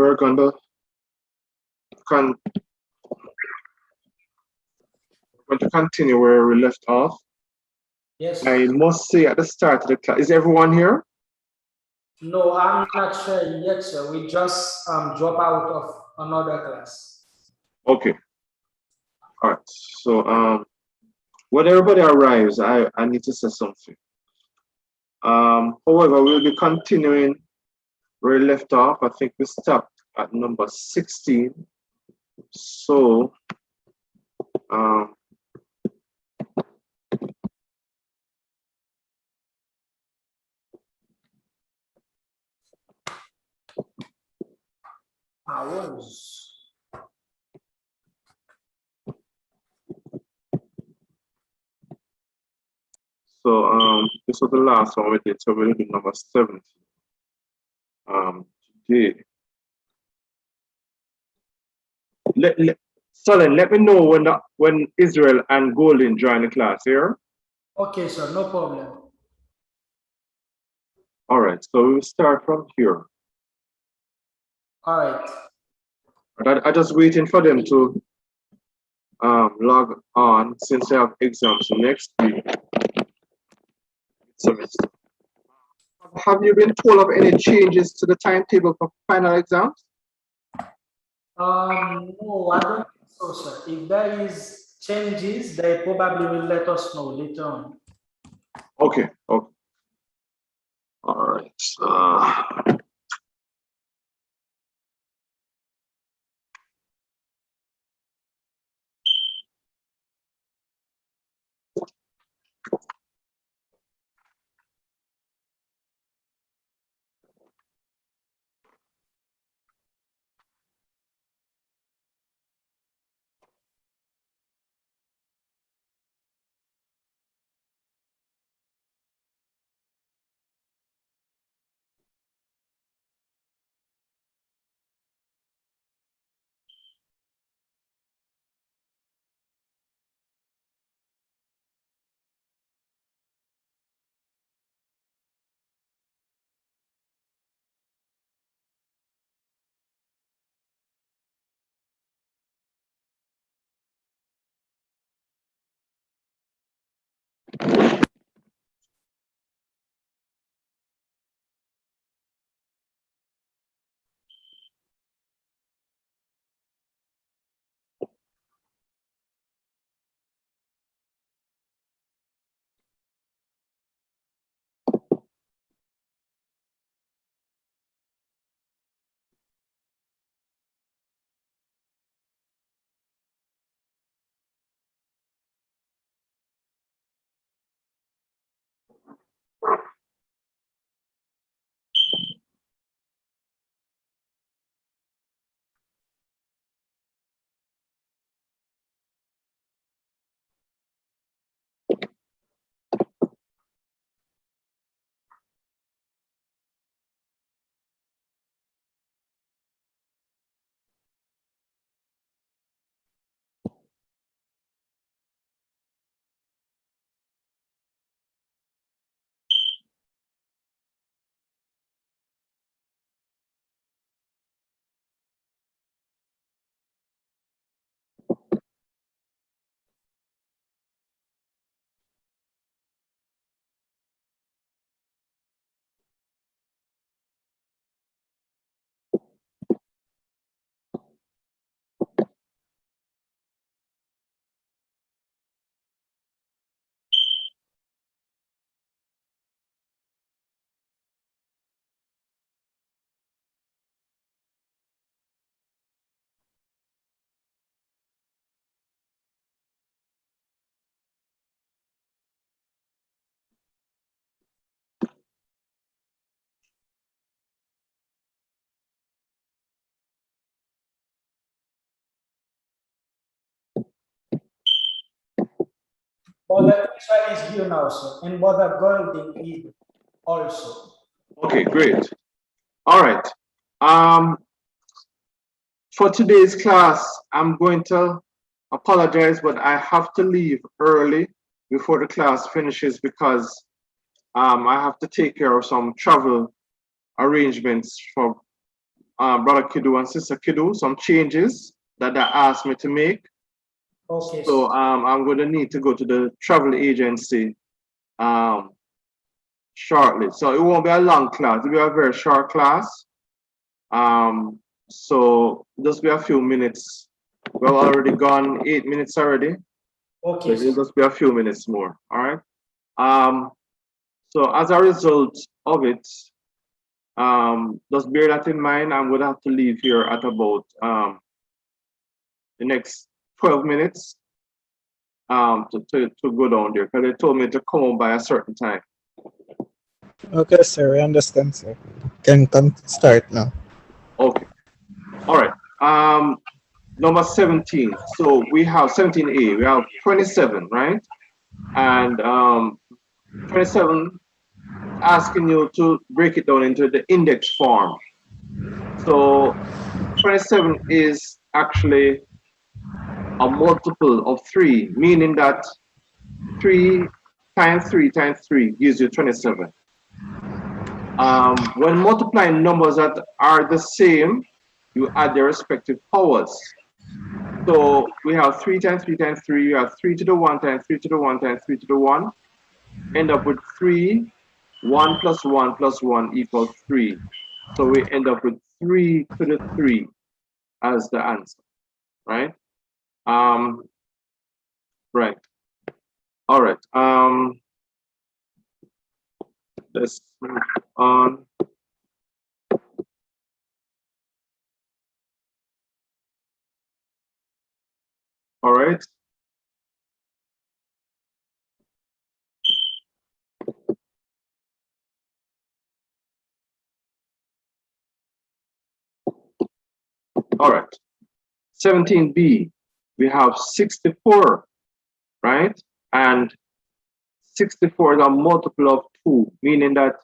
we're going to continue where we left off. Yes. I must say at the start of the class, is everyone here? No, I'm not sure yet, sir. We just drop out of another class. Okay. All right. So when everybody arrives, I need to say something. However, we'll be continuing where we left off. I think we stopped at number 16. So Hours. This was the last one we did, so we'll do number 17 today. Solon, let me know when Israel and Golden join the class here. Okay, sir, no problem. All right, so we'll start from here. All right. I'm just waiting for them to log on since they have exams next week. Semester. Have you been told of any changes to the timetable for final exams? No, I don't think so, sir. If there is changes, they probably will let us know later on. Okay. Okay. All right. Brother Israel is here now, sir, and Brother Golding is also. Okay, great. All right. For today's class, I'm going to apologize, but I have to leave early before the class finishes because I have to take care of some travel arrangements for Brother Kidu and Sister Kidu some changes that they asked me to make. Okay. So I'm going to need to go to the travel agency shortly. So it won't be a long class. It'll be a very short class. So just be a few minutes. We've already gone 8 minutes already. Okay. So it'll just be a few minutes more. All right. So as a result of it, just bear that in mind. I'm going to have to leave here at about the next 12 minutes to go down there because they told me to come home by a certain time. Okay, sir, I understand, sir. Can start now. Okay. All right. Number 17. So we have 17A. We have 27, right? And 27 asking you to break it down into the index form. So 27 is actually a multiple of 3, meaning that 3 times 3 times 3 gives you 27. When multiplying numbers that are the same, you add their respective powers. So we have 3 times 3 times 3, you have 3 to the 1 times 3 to the 1 times 3 to the 1, end up with 3, 1 plus 1 plus 1 equals 3. So we end up with 3 to the 3 as the answer, right? Right. All right. Let's move on. All right. All right. 17B, we have 64, right? And 64 is a multiple of 2, meaning that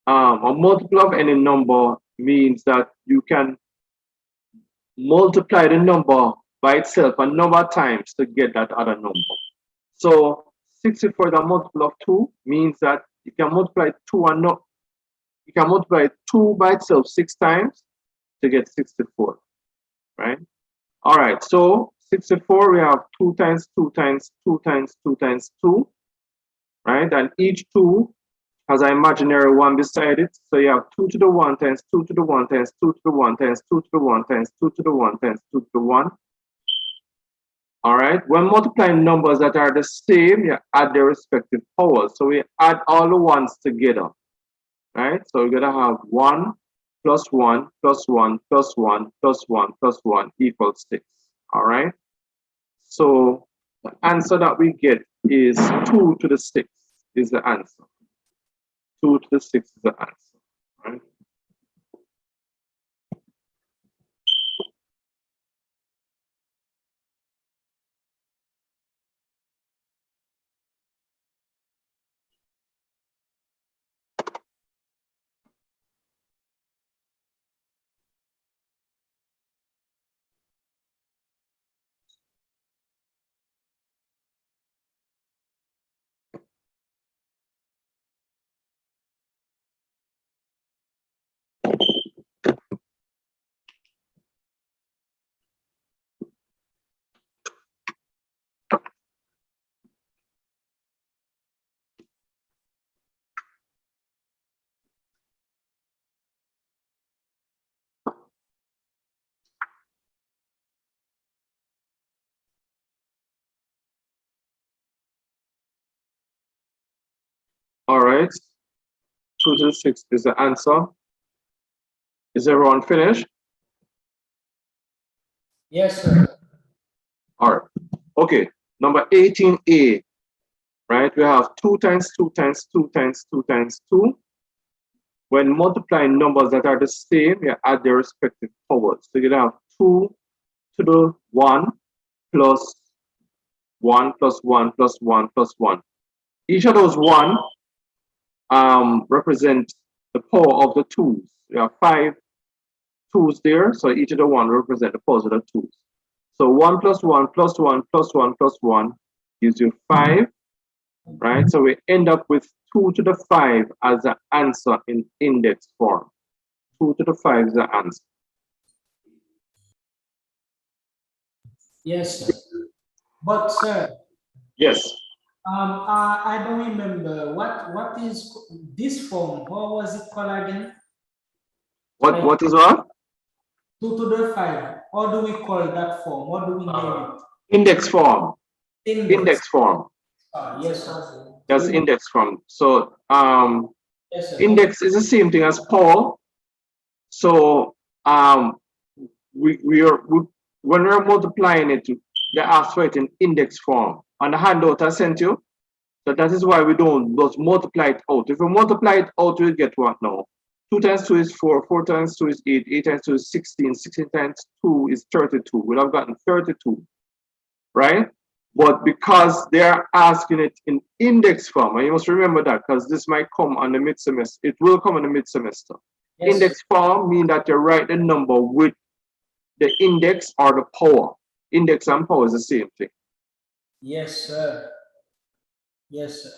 a multiple of any number means that you can multiply the number by itself a number of times to get that other number. So 64 is a multiple of 2 means that you can multiply 2 and not, you can multiply 2 by itself 6 times to get 64, right? All right, so 64, we have 2 times 2 times 2 times 2 times 2, right? And each 2 has an imaginary 1 beside it. So you have 2 to the 1 times 2 to the 1 times 2 to the 1 times 2 to the 1 times 2 to the 1 times 2 to the 1. All right, when multiplying numbers that are the same, you add their respective powers. So we add all the ones together, right? So we're gonna have 1 plus 1 plus 1 plus 1 plus 1 plus 1 equals 6. All right. So the answer that we get is 2 to the 6 is the answer. 2 to the 6 is the answer. Right. All right. 2 to the 6 is the answer. Is everyone finished? Yes, sir. All right. Okay. Number 18A, right? We have 2 times 2 times 2 times 2 times 2. When multiplying numbers that are the same, you add their respective powers. So you have 2 to the 1 plus 1 plus 1 plus 1 plus 1. Each of those 1 represent the power of the 2's. We have 5 2's there, so each of the 1 represent the powers of the 2's. So 1 plus 1 plus 1 plus 1 plus 1 gives you 5, right? So we end up with 2 to the 5 as an answer in index form. 2 to the 5 is the answer. Yes, sir. But sir, Yes. I don't remember what is this form. What was it called again? Like What is what? 2 to the 5. How do we call that form? What do we name Index form. it? Index. Index form. Yes, sir. That's index form. So Yes, sir. index is the same thing as power. So when we're multiplying it, they ask for it in index form. On the handout I sent you. So that is why we don't just multiply it out. If we multiply it out, we get what now? 2 times 2 is 4, 4 times 2 is 8, 8 times 2 is 16, 16 times 2 is 32. We'll have gotten 32, right? But because they're asking it in index form, and you must remember that because this might come on the mid-semester, it will come on the mid-semester. Yes, Index form means that you write the number with the index or the power. Index and power is the same thing. Yes, sir. Yes, sir.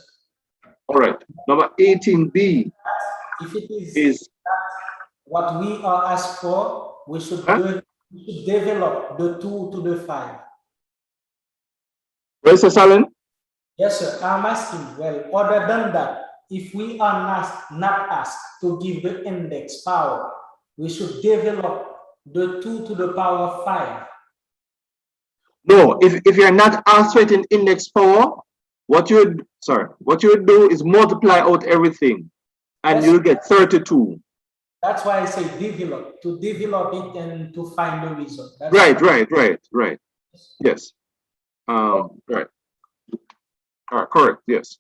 All right, number 18B If it is what we are asked for, we should develop the 2 to the 5. where's the Alan? Yes, sir. I'm asking, well, other than that, if we are not asked to give the index power, we should develop the 2 to the power 5. No, if you're not asked for it in index power, what you would do is multiply out everything and Yes. you'll get 32. That's why I say develop, to develop it and to find the result. That's Right. Yes. Right. Correct. Yes.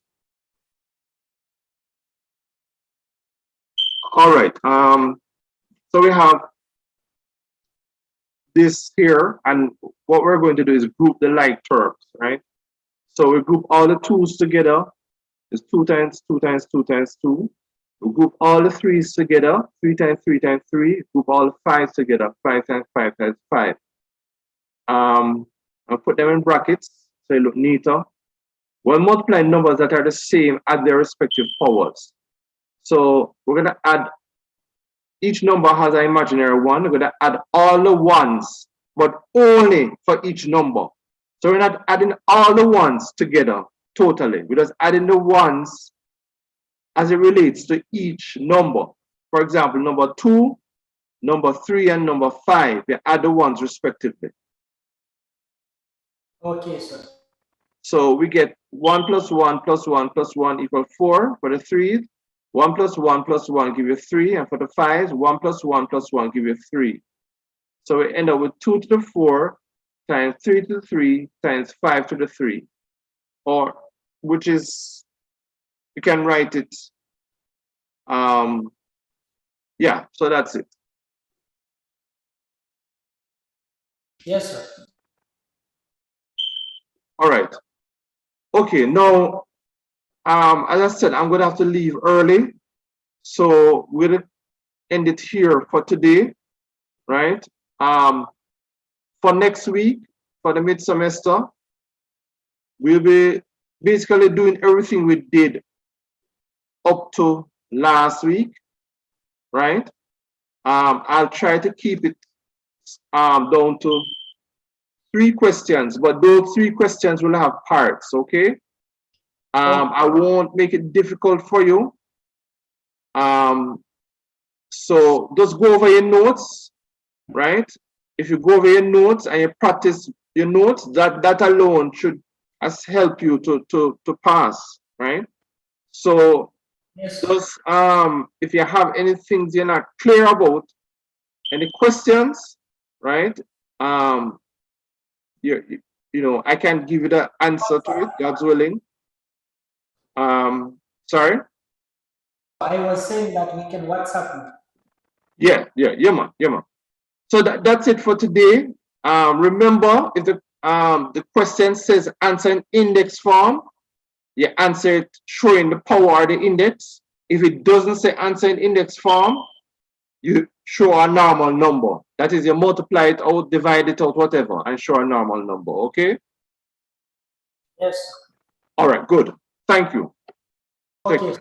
All right. So we have this here, and what we're going to do is group the like terms, right? So we group all the 2's together. It's 2 times 2 times 2 times 2. We group all the 3's together. 3 times 3 times 3. Group all the 5's together. 5 times 5 times 5. I'll put them in brackets so they look neater. We'll multiply numbers that are the same at their respective powers. So we're going to add, each number has an imaginary 1. We're going to add all the 1's, but only for each number. So we're not adding all the 1's together totally. We're just adding the 1's as it relates to each number. For example, number 2, number 3, and number 5. We add the 1's respectively. Okay, sir. So we get 1 plus 1 plus 1 plus 1 equals 4 for the 3's. 1 plus 1 plus 1 give you 3. And for the 5's, 1 plus 1 plus 1 give you 3. So we end up with 2 to the 4 times 3 to the 3 times 5 to the 3. Or, which is, you can write it, yeah, so that's it. Yes, sir. All right. Okay, now, as I said, I'm going to have to leave early. So we'll end it here for today, right? For next week, for the mid-semester, we'll be basically doing everything we did up to last week, right? I'll try to keep it down to 3 questions, but those 3 questions will have parts, okay? I won't make it difficult for you. So just go over your notes, right? If you go over your notes and you practice your notes, that alone should help you to pass, right? So Yes, just if you have any things you're not clear about, any questions, right? You know, I can give you the answer to it, God's willing. Sorry? I was saying that we can WhatsApp me. Yeah, man. So that's it for today. Remember, if the question says answer in index form, you answer it showing the power of the index. If it doesn't say answer in index form, you show a normal number. That is, you multiply it out, divide it out, whatever, and show a normal number, okay? Yes. All right, good. Thank you. Okay.